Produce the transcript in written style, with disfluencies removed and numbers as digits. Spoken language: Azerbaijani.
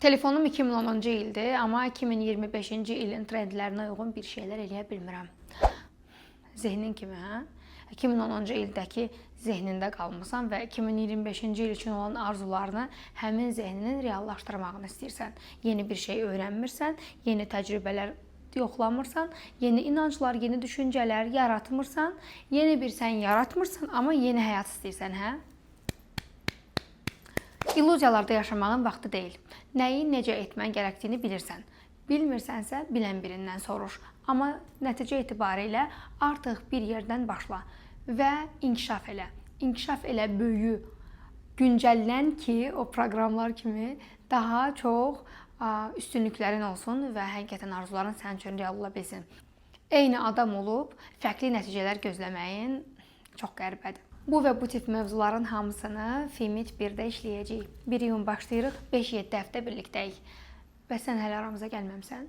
Telefonum 2010-cu ildir, amma 2025-ci ilin trendlərinə uyğun bir şeylər eləyə bilmirəm. Zehnin kimi, hə? 2010-cu ildəki zehnində qalmısan və 2025-ci il üçün olan arzularını həmin zehninin reallaşdırmağını istəyirsən. Yeni bir şey öyrənmirsən, yeni təcrübələr yoxlamırsan, yeni inanclar, yeni düşüncələr yaratmırsan, yeni bir sən yaratmırsan, amma yeni həyat istəyirsən, hə? İllüziyalarda yaşamağın vaxtı deyil. Nəyi necə etmən gərəkdiyini bilirsən. Bilmirsənsə, bilən birindən soruş. Amma nəticə etibarilə artıq bir yerdən başla və inkişaf elə. İnkişaf elə, böyü, güncəllən ki, o proqramlar kimi daha çox üstünlüklərin olsun və həqiqətən arzuların sənin üçün real ola bilsin. Eyni adam olub, fərqli nəticələr gözləməyin çox qəribədir. Bu və bu tip mövzuların hamısını Femit 1-də işləyəcəyik. 1 iyun başlayırıq, 5-7 həftə birlikdəyik. Və sən hələ aramıza gəlməmsən?